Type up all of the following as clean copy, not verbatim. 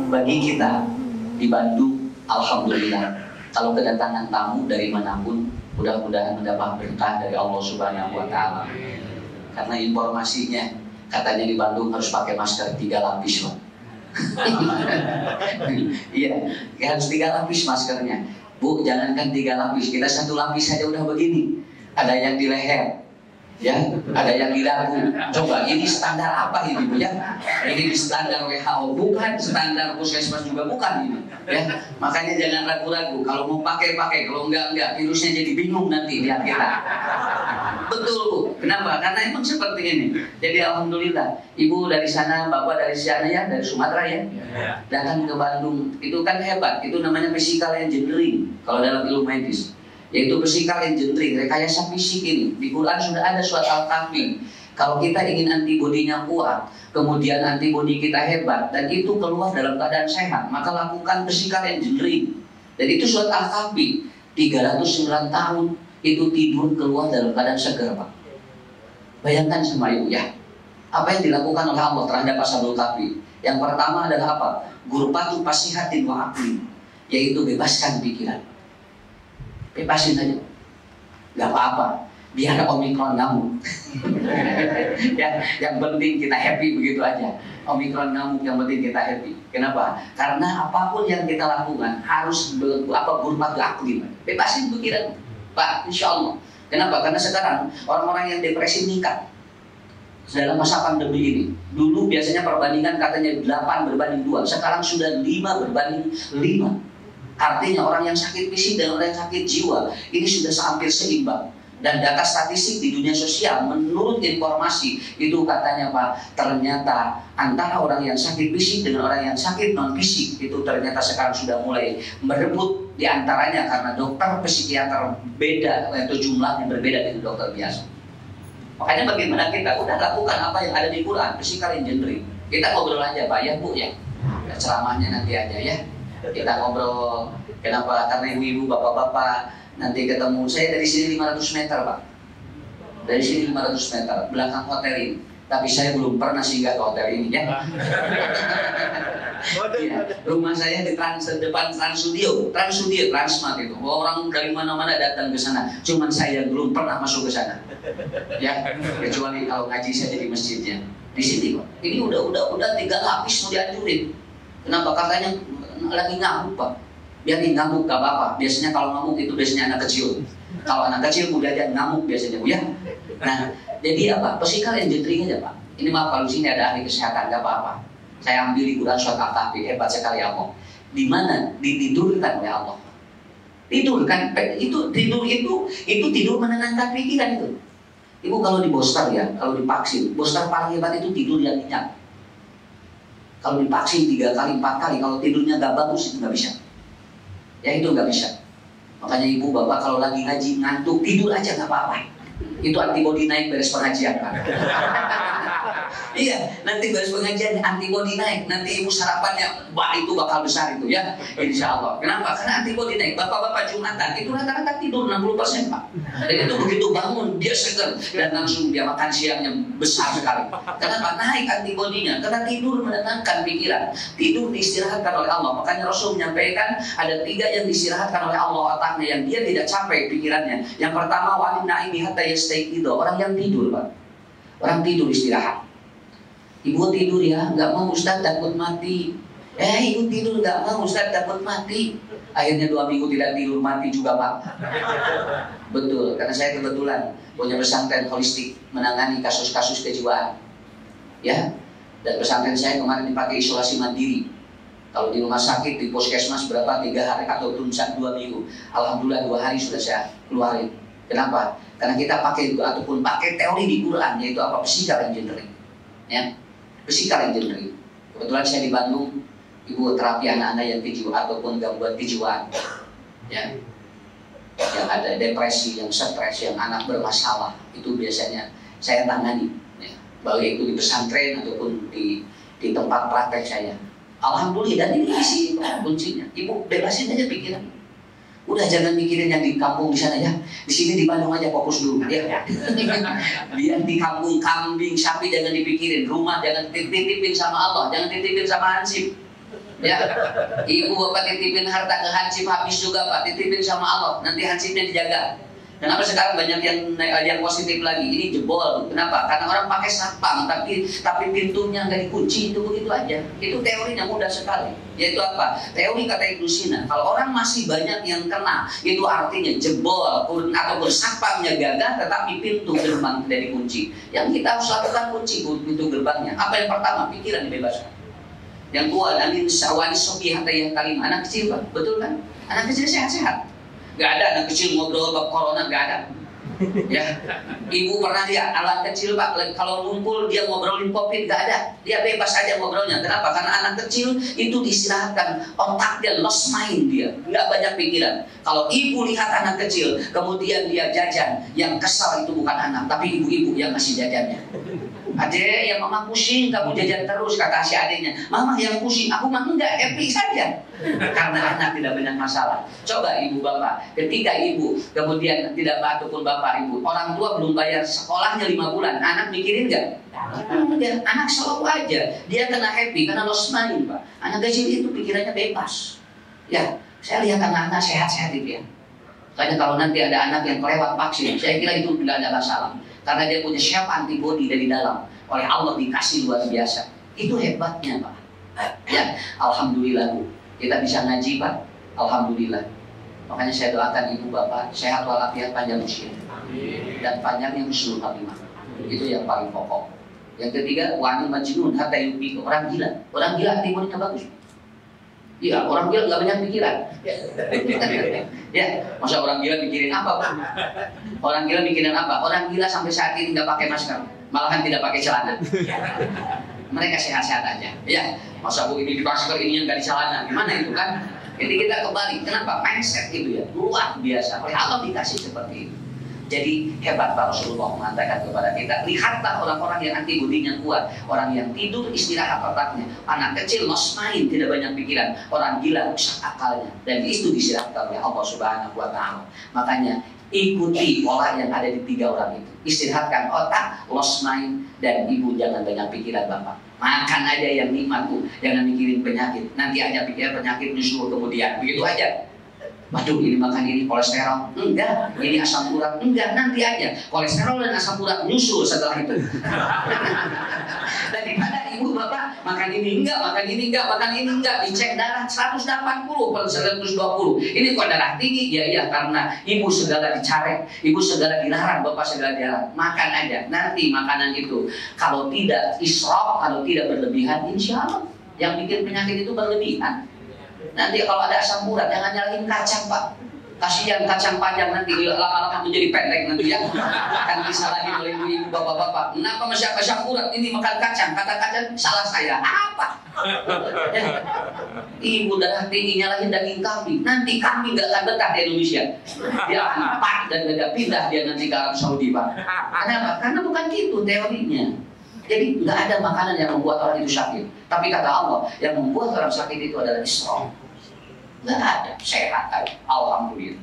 Bagi kita di Bandung, alhamdulillah, kalau kedatangan tamu dari manapun, mudah-mudahan mendapat berkah dari Allah Subhanahu wa Ta'ala. Karena informasinya katanya di Bandung harus pakai masker 3 lapis, Pak. Iya, harus 3 lapis maskernya. Bu, jangankan 3 lapis, kita 1 lapis saja udah begini. Ada yang di leher, ya, ada yang di dagu. Coba ini standar apa ini, Bu, ya? Ini standar WHO, bukan standar puskesmas juga, bukan ini, ya. Makanya jangan ragu-ragu. Kalau mau pakai, kalau enggak, virusnya jadi bingung nanti di kita. Betul, Bu. Kenapa? Karena emang seperti ini. Jadi alhamdulillah, Ibu dari sana, Bapak dari sana, ya, dari Sumatera, ya, datang ke Bandung. Itu kan hebat. Itu namanya physical engineering kalau dalam ilmu medis. Yaitu physical engineering, rekayasa fisik ini. Di Quran sudah ada surat Al-Kahfi. Kalau kita ingin antibodinya kuat, kemudian antibodi kita hebat, dan itu keluar dalam keadaan sehat, maka lakukan physical engineering. Dan itu surat Al-Kahfi. 309 tahun itu tidur keluar dalam keadaan segar, Pak. Bayangkan sama Ibu, ya. Apa yang dilakukan oleh Allah terhadap Ashabul Kahfi? Yang pertama adalah apa? Gurpatu pasihatin wa aqli, yaitu bebaskan pikiran. Bebasin aja, nggak apa-apa, biar Omikron ngamuk. Ya, yang penting kita happy, begitu aja. Omikron ngamuk, yang penting kita happy. Kenapa? Karena apapun yang kita lakukan harus gurpat akli. Bebasin pikiran, Pak, insya Allah. Kenapa? Karena sekarang orang-orang yang depresi meningkat dalam masa pandemi ini. Dulu biasanya perbandingan katanya 8:2, sekarang sudah 5:5. Artinya orang yang sakit fisik dan orang yang sakit jiwa ini sudah hampir seimbang. Dan data statistik di dunia sosial menurut informasi itu katanya, Pak, ternyata antara orang yang sakit fisik dengan orang yang sakit non fisik itu ternyata sekarang sudah mulai merebut di antaranya, karena dokter psikiater beda atau jumlahnya berbeda dengan dokter biasa. Makanya bagaimana kita udah lakukan apa yang ada di Quran, physical engineering. Kita ngobrol aja, Pak, ya, Bu, ya. Ceramahnya nanti aja, ya. Kita ngobrol. Kenapa? Karena ibu-ibu, bapak-bapak nanti ketemu saya dari sini 500 meter, Pak. Dari sini 500 meter, belakang hotel ini. Tapi saya belum pernah singgah ke hotel ini, ya. Ya, rumah saya di depan Trans Studio, Transmart itu. Orang dari mana-mana datang ke sana. Cuman saya belum pernah masuk ke sana. Ya, kecuali kalau ngaji saja di masjidnya. Di sini, Pak. Ini udah 3 lapis mau dihancurin. Kenapa? Katanya lagi ngamuk, Pak. Biarin ngamuk, gak apa-apa. Biasanya kalau ngamuk itu biasanya anak kecil. Kalau anak kecil udah aja ngamuk biasanya, Bu, ya. Nah, jadi apa? Physical engineering aja, Pak. Ini maaf kalau sini ada ahli kesehatan, gak apa-apa. Saya ambil di Quran surat Al-Kahfi, hebat sekali Allah. Di mana ditidurkan oleh Allah. Tidur kan? Itu tidur menenangkan pikiran itu. Ibu kalau di booster, ya, kalau divaksin, booster paling hebat itu tidur yang nyenyak. Kalau divaksin 3 kali, 4 kali, kalau tidurnya gak bagus itu gak bisa. Ya, itu gak bisa. Makanya ibu bapak kalau lagi ngaji ngantuk, tidur aja gak apa-apa. Itu antibodi naik beres pengajian, Pak. Iya, nanti beres pengajian antibodi naik. Nanti ibu sarapannya, wah, itu bakal besar itu, ya. Insya Allah. Kenapa? Karena antibodi naik. Bapak-bapak Jumatan itu rata-rata tidur 60%, Pak. Dan itu begitu bangun dia seger dan langsung dia makan siangnya besar sekali. Kenapa? Naik antibodinya. Karena tidur menenangkan pikiran. Tidur diistirahatkan oleh Allah. Makanya Rasul menyampaikan ada 3 yang diistirahatkan oleh Allah otaknya yang dia tidak capek pikirannya. Yang pertama, walin naimi hatta yastayqido, orang yang tidur, Pak. Orang tidur istirahat. Ibu tidur, ya, nggak mau Ustaz, takut mati. Ibu tidur nggak mau Ustaz, takut mati. Akhirnya 2 minggu tidak tidur, mati juga, Pak. Betul, karena saya kebetulan punya pesantren holistik menangani kasus-kasus kejiwaan, ya. Dan pesantren saya kemarin dipakai isolasi mandiri. Kalau di rumah sakit, di puskesmas berapa 3 hari ataupun 2 minggu. Alhamdulillah 2 hari sudah saya keluarin. Kenapa? Karena kita pakai ataupun pakai teori di Quran, yaitu apa? Physical engineering, ya. Physical engineering. Kebetulan saya di Bandung, ibu terapi anak-anak yang kejiwaan ataupun gangguan kejiwaan, ya, yang ada depresi, yang stres, yang anak bermasalah, itu biasanya saya tangani, ya. Baik itu di pesantren ataupun di tempat praktek saya. Alhamdulillah, dan ini isi kuncinya. Ibu bebasin aja pikiran. Udah jangan mikirin yang di kampung di sana ya. Di sini di Bandung aja fokus dulu ya. Biar di kampung kambing, sapi jangan dipikirin. Rumah jangan titipin sama Allah, jangan titipin sama hansip. Ya. Ibu bapak titipin harta ke hansip habis juga Pak, titipin sama Allah. Nanti hansipnya dijaga. Kenapa sekarang banyak yang positif lagi? Ini jebol. Kenapa? Karena orang pakai satpam, tapi pintunya nggak dikunci, itu begitu aja. Itu teorinya mudah sekali. Yaitu apa? Teori kata Ibnu Sina. Kalau orang masih banyak yang kena, itu artinya jebol atau bersatpamnya gagal, tetapi pintu gerbang tidak dikunci. Yang kita harus lakukan kunci pintu gerbangnya. Apa yang pertama? Pikiran dibebaskan. Yang kedua, nanti sawani sobi hatayah kalim, anak kecil, Pak. Betul kan? Anak kecil sehat-sehat. Gak ada anak kecil ngobrol bab corona, gak ada. Ya, ibu pernah lihat anak kecil Pak, kalau ngumpul dia ngobrolin COVID, gak ada. Dia bebas aja ngobrolnya. Kenapa? Karena anak kecil itu diistirahatkan, otaknya lost mind dia, nggak banyak pikiran. Kalau ibu lihat anak kecil, kemudian dia jajan, yang kesal itu bukan anak, tapi ibu-ibu yang kasih jajannya. Adek, yang mama pusing, kamu jajan terus, kata si adeknya. Mama yang pusing, aku mah enggak, happy saja. Karena anak tidak banyak masalah. Coba ibu bapak, ketika ibu kemudian tidak ataupun bapak ibu, orang tua belum bayar sekolahnya 5 bulan, anak mikirin enggak? Enggak, anak selalu aja. Dia kena happy, karena lost mind Pak. Anak kecil itu pikirannya bebas. Ya, saya lihat anak-anak sehat-sehat itu ya. Makanya kalau nanti ada anak yang kelewat vaksin, saya kira itu tidak ada masalah. Karena dia punya sel antibody dari dalam. Oleh Allah dikasih luar biasa. Itu hebatnya Pak. Ya, alhamdulillah Bu. Kita bisa ngaji Pak. Alhamdulillah. Makanya saya doakan ibu bapak sehat walafiat, panjang usia. Dan panjangnya husnul khatimah. Itu yang paling pokok. Yang ketiga, wani majnun hatta yubika. Orang gila. Orang gila antibodinya bagus. Iya, orang gila nggak banyak pikiran. Ya, masa orang gila mikirin apa Pak? Orang gila mikirin apa? Orang gila sampai saat ini nggak pakai masker, malahan tidak pakai celana. Mereka sehat-sehat aja. Ya, masa Bu ini di masker, ini yang nggak di celana, gimana itu kan? Jadi kita kembali, kenapa mindset itu ya luar biasa. Oleh Allah dikasih seperti itu. Jadi hebat Pak Rasulullah mengatakan kepada kita, lihatlah orang-orang yang antibodinya kuat, orang yang tidur istirahat otaknya, anak kecil lost mind, tidak banyak pikiran, orang gila rusak akalnya, dan itu disirahkan oleh Allah Subhanahu Wa Taala. Makanya ikuti pola yang ada di 3 orang itu, istirahatkan otak, lost mind, dan ibu jangan banyak pikiran bapak. Makan aja yang nikmat Bu, jangan mikirin penyakit. Nanti aja pikiran penyakit nyusul kemudian, begitu aja. Waduh, ini makan ini kolesterol, enggak. Ini asam urat, enggak. Nanti aja kolesterol dan asam urat nyusul setelah itu. Daripada ibu bapak makan ini enggak, makan ini enggak, makan ini enggak, dicek darah 180/120. Ini kok darah tinggi? Ya iya, karena ibu segala dicarek, ibu segala dilarang, bapak segala dilarang. Makan aja. Nanti makanan itu kalau tidak israf, kalau tidak berlebihan, insya Allah yang bikin penyakit itu berlebihan. Nanti kalau ada asam urat jangan nyalahin kacang Pak. Kasihan kacang panjang nanti lama-lama menjadi pendek nanti ya. Akan disalahin oleh ibu bapak-bapak. Kenapa masih asam urat ini makan kacang? Kata kacang salah saya. Apa? Ibu darah tinggi nyalahin daging kambing. Nanti kambing gak akan betah di Indonesia. Dia empat dan gak pindah dia nanti ke Arab Saudi Pak. Kenapa? Karena bukan gitu teorinya. Jadi nggak ada makanan yang membuat orang itu sakit. Tapi kata Allah, yang membuat orang sakit itu adalah Islam. Nggak ada, sehat aja. Alhamdulillah.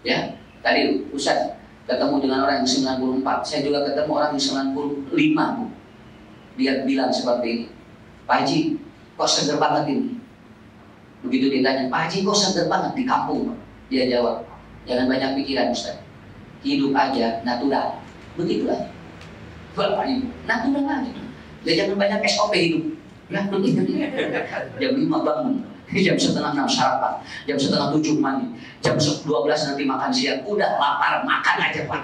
Ya, tadi Ustaz ketemu dengan orang yang 94. Saya juga ketemu orang yang 95 Bu. Dia bilang seperti ini, Pak Haji, kok seger banget ini? Begitu ditanya, Pak Haji kok seger banget di kampung? Dia jawab, jangan banyak pikiran Ustaz. Hidup aja natural. Begitu aja. Bapak Ibu, natural aja. Ya jangan banyak SOP hidup. Ya, jam 5 bangun, jam 5:30 sarapan, jam 6:30 mandi, jam 12 nanti makan siang. Udah lapar makan aja Pak.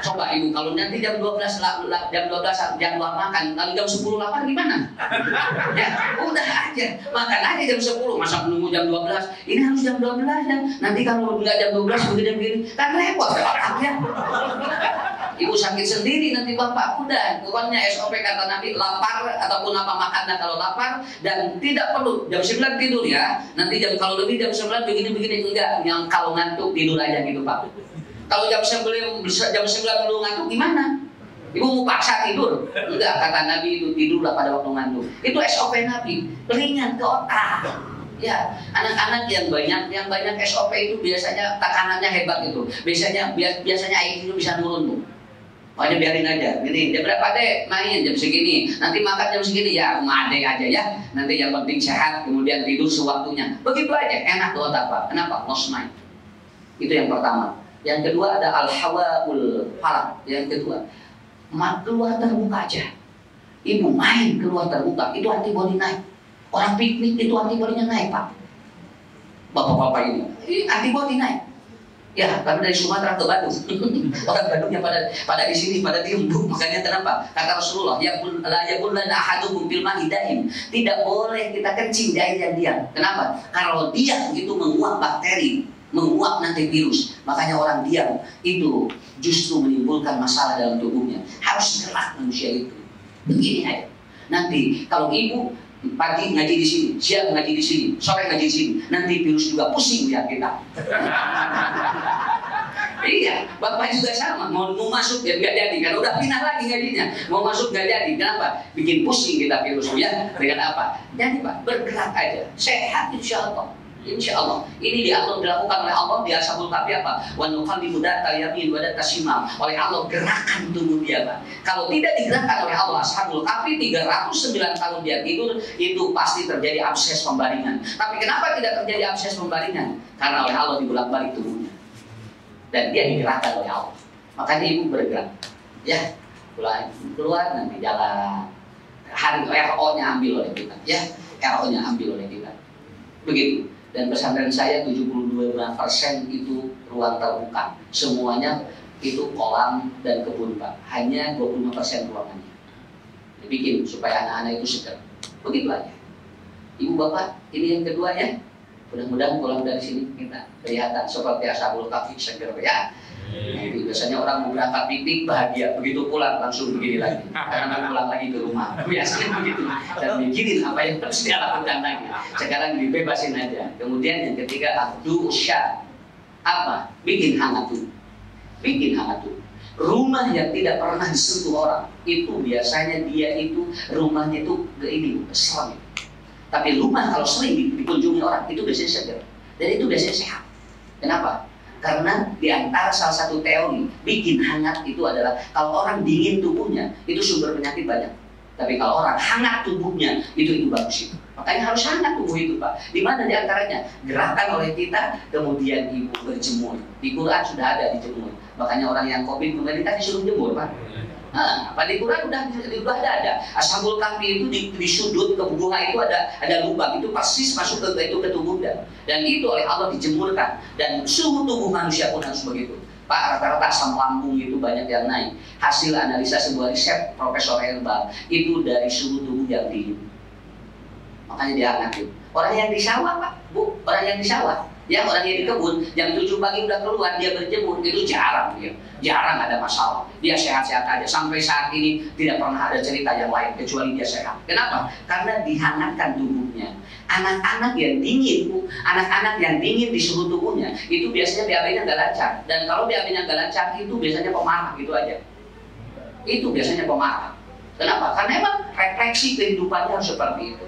Coba Ibu, kalau nanti jam 12 jam 2 makan, lalu jam 10 lapar gimana? Ya, udah aja makan aja jam 10. Masa menunggu jam 12? Ini harus jam 12 ya. Nanti kalau nggak jam 12 begini kan repot ya. Ibu sakit sendiri nanti bapak. Udah, pokoknya SOP kata Nabi, lapar ataupun apa makannya kalau lapar, dan tidak perlu jam 9 tidur ya. Nanti kalau lebih jam 9 begini-begini enggak. Yang kalau ngantuk tidur aja gitu Pak. Kalau jam 9 belum ngantuk gimana? Ibu mau paksa tidur? Enggak, kata Nabi itu tidurlah pada waktu ngantuk. Itu SOP Nabi, ringan ke otak. Ya, anak-anak yang banyak SOP itu biasanya tekanannya hebat gitu. Biasanya IQ itu bisa turun tuh. Makanya biarin aja. Gini, jam berapa deh main jam segini. Nanti makan jam segini ya, adek aja ya. Nanti yang penting sehat, kemudian tidur sewaktunya. Begitu aja, enak tuh otak Pak. Kenapa? Lost mind. Itu yang pertama. Yang kedua ada al-hawaul falak. Yang kedua, keluar terbuka aja. Ibu main keluar terbuka, itu antibody naik. Orang piknik itu antibodinya naik Pak. Bapak-bapak ini antibody naik. Ya, karena dari Sumatera ke Bandung. Orang Bandung yang pada di sini, pada diem. Makanya kenapa? Kata Rasulullah, ya bulan ahadukum fil ma'i daim. Tidak boleh kita kencing di air yang diam. Kenapa? Kalau diam itu menguap bakteri, menguap nanti virus. Makanya orang diam itu justru menimbulkan masalah dalam tubuhnya. Harus gerak manusia itu. Begini aja. Nanti kalau ibu pagi ngaji di sini, siang ngaji di sini, sore ngaji di sini, nanti virus juga pusing lihat kita. Iya, bapak juga sama. Mau masuk ya nggak jadi, kan udah pindah lagi ngajinya. Mau masuk nggak jadi, kenapa? Bikin pusing kita virus ya. Dengan apa? Jadi Pak, bergerak aja, sehat insya Allah. Insya Allah. Ini dilakukan oleh Allah di Ashabul Kahfi apa? Wa nuqallibu datal yamin wa datal shimal. Oleh Allah gerakan tubuh dia Pak. Kalau tidak digerakkan oleh Allah, Ashabul Kahfi 309 tahun dia tidur, itu pasti terjadi abses pembaringan. Tapi kenapa tidak terjadi abses pembaringan? Karena oleh Allah dibolak-balik tubuhnya. Dan dia digerakkan oleh Allah. Makanya ibu bergerak. Ya, keluar nanti jalan. Hari RO-nya ambil oleh kita. Ya, RO-nya ambil oleh kita. Begitu. Dan pesantren saya 72% itu ruang terbuka. Semuanya itu kolam dan kebun Pak. Hanya 25% ruangannya. Dibikin supaya anak-anak itu segar. Begitu aja. Ibu bapak, ini yang kedua ya. Mudah-mudahan pulang dari sini kita kelihatan seperti Ashabul Kahfi segar ya. Nanti biasanya orang mau berangkat piknik bahagia, begitu pulang langsung begini lagi karena mau pulang lagi ke rumah. Biasanya begitu. Dan mikirin apa yang harus dia lakukan lagi. Sekarang dibebasin aja. Kemudian yang ketiga abdu syah. Apa? Bikin hangat tuh. Bikin hangat tuh. Rumah yang tidak pernah disentuh orang itu biasanya dia itu rumahnya itu ini serem. Tapi rumah kalau sering dikunjungi orang itu biasanya segar dan itu biasanya sehat. Kenapa? Karena di antara salah satu teori bikin hangat itu adalah kalau orang dingin tubuhnya itu sumber penyakit banyak. Tapi kalau orang hangat tubuhnya itu bagus itu. Makanya harus hangat tubuh itu Pak. Di mana di antaranya? Gerakan oleh kita, kemudian ibu berjemur. Di Quran sudah ada dijemur. Makanya orang yang COVID kemudian kita disuruh jemur Pak. Nah, pada Quran udah ada. Ashabul Kahfi itu di sudut ke gua itu ada lubang itu persis masuk ke tubuh dan itu oleh Allah dijemurkan dan suhu tubuh manusia pun harus begitu. Pak, rata-rata asam lambung itu banyak yang naik. Hasil analisa sebuah riset Profesor Herbal itu dari suhu tubuh yang dingin. Makanya dia hangat. Orang yang di sawah Pak, Bu, orang yang di sawah. Ya orang yang di kebun, jam 7 pagi udah keluar, dia berjemur, itu jarang dia. Jarang ada masalah. Dia sehat-sehat aja. Sampai saat ini tidak pernah ada cerita yang lain, kecuali dia sehat. Kenapa? Karena dihangatkan tubuhnya. Anak-anak yang dingin, anak-anak yang dingin di suhu tubuhnya, itu biasanya BAB-nya nggak lancar. Dan kalau BAB-nya nggak lancar, itu biasanya pemarah, gitu aja. Itu biasanya pemarah. Kenapa? Karena emang refleksi kehidupannya harus seperti itu.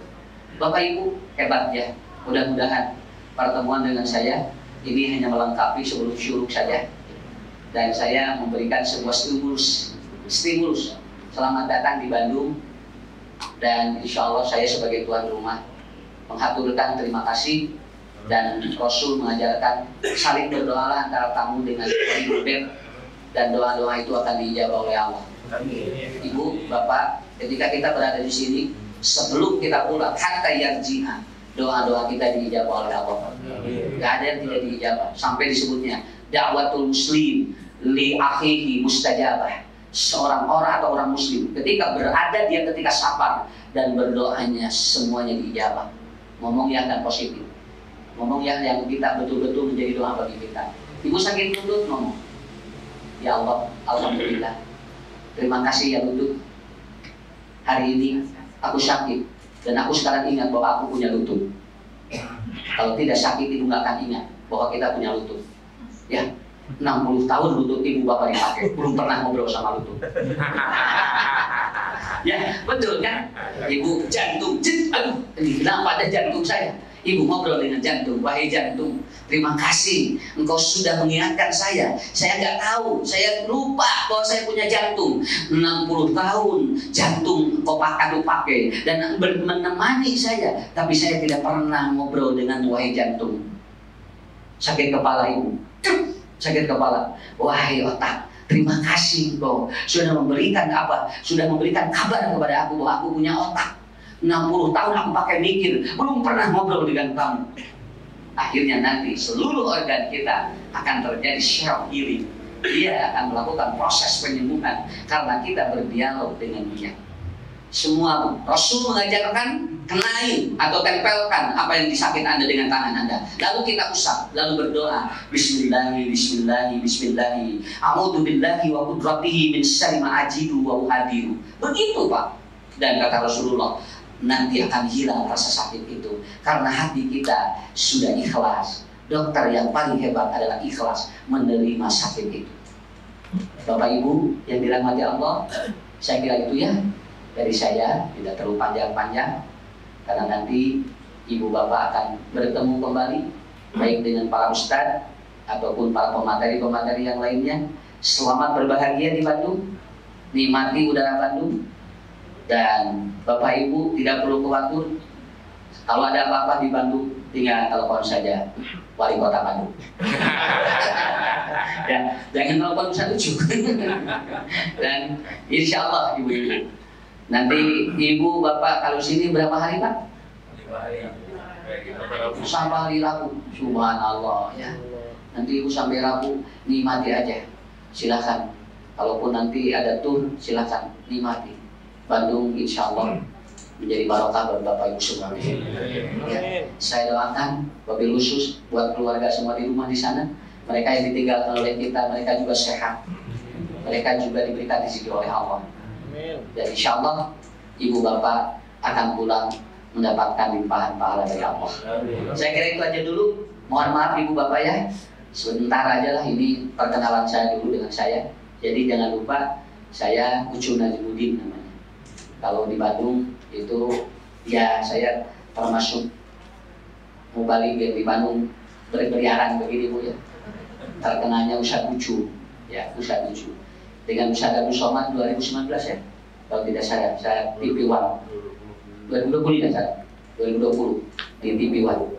Bapak Ibu, hebat ya. Mudah-mudahan pertemuan dengan saya ini hanya melengkapi sebelum syuruk saja dan saya memberikan sebuah stimulus selamat datang di Bandung dan insya Allah saya sebagai tuan rumah menghaturkan terima kasih dan Rasul mengajarkan saling berdoalah antara tamu dengan ibu dan doa-doa itu akan diijabah oleh Allah. Ibu, Bapak, ketika kita berada di sini sebelum kita pulang hatta yarji'a doa-doa kita diijabah oleh Allah. Gak ada yang tidak diijabah. Sampai disebutnya da'watul muslim li akhihi mustajabah. Seorang orang atau orang muslim ketika berada dia ketika sabar dan berdoanya semuanya diijabah. Ngomong yang dan positif. Ngomong yang kita betul-betul menjadi doa bagi kita. Ibu sakit lutut ngomong, ya Allah, alhamdulillah. Terima kasih ya lutut. Hari ini aku sakit. Dan aku sekarang ingat bahwa aku punya lutut. Kalau tidak sakit ibu nggak akan ingat bahwa kita punya lutut. Ya, 60 tahun lutut ibu bapak dipakai, belum pernah ngobrol sama lutut. Ya, betul kan? Ibu jantung, aduh, ini kenapa ada jantung saya? Ibu ngobrol dengan jantung. Wahai jantung, terima kasih engkau sudah mengingatkan saya. Saya nggak tahu, saya lupa bahwa saya punya jantung. 60 tahun jantung engkau pakai dan menemani saya, tapi saya tidak pernah ngobrol dengan wahai jantung. Sakit kepala ibu, sakit kepala. Wahai otak, terima kasih engkau sudah memberikan apa? Sudah memberikan kabar kepada aku bahwa aku punya otak. 60 tahun aku pakai mikir, belum pernah ngobrol dengan kamu. Akhirnya nanti seluruh organ kita akan terjadi self healing. Dia akan melakukan proses penyembuhan karena kita berdialog dengan dia. Semua Rasul mengajarkan, kenain atau tempelkan apa yang disakit Anda dengan tangan Anda. Lalu kita usap, lalu berdoa. Bismillahi, bismillahi, bismillahi. A'udzu billahi wa qudratihi min syarri ma ajidu wa uhadiru. Begitu Pak. Dan kata Rasulullah, nanti akan hilang rasa sakit itu karena hati kita sudah ikhlas. Dokter yang paling hebat adalah ikhlas menerima sakit itu. Bapak Ibu yang dirahmati Allah, saya kira itu ya dari saya, tidak terlalu panjang-panjang karena nanti Ibu Bapak akan bertemu kembali baik dengan para ustadz ataupun para pemateri-pemateri yang lainnya. Selamat berbahagia di Bandung, nikmati udara Bandung. Dan Bapak Ibu tidak perlu khawatir, kalau ada apa-apa di Bandung tinggal telepon saja wali kota Bandung. Ya, jangan telepon satu juga. Dan insya Allah ibu-ibu, nanti ibu bapak kalau sini berapa hari Pak? 5 hari. Sampai hari Rabu. Subhanallah ya. Nanti ibu sampai Rabu nikmati aja. Silakan. Kalaupun nanti ada tur silakan nikmati. Bandung insya Allah menjadi barokah buat Bapak Ibu semua. Ya, saya doakan wabil khusus buat keluarga semua di rumah di sana. Mereka yang ditinggalkan oleh kita, mereka juga sehat. Mereka juga diberikan rezeki oleh Allah. Dan insya Allah Ibu Bapak akan pulang mendapatkan limpahan pahala dari Allah. Saya kira itu aja dulu. Mohon maaf Ibu Bapak ya. Sebentar aja lah, ini perkenalan saya dulu dengan saya. Jadi jangan lupa saya Ucu Najmudin namanya. Kalau di Bandung itu ya saya termasuk mubalik di Bandung berkeliaran begini Bu ya. Terkenalnya Ustadz Ucu ya, Ustadz Ucu. Dengan Ustadz Abdul Somad 2019 ya. Kalau tidak saya TV One 2020 ya saya 2020 di TV One.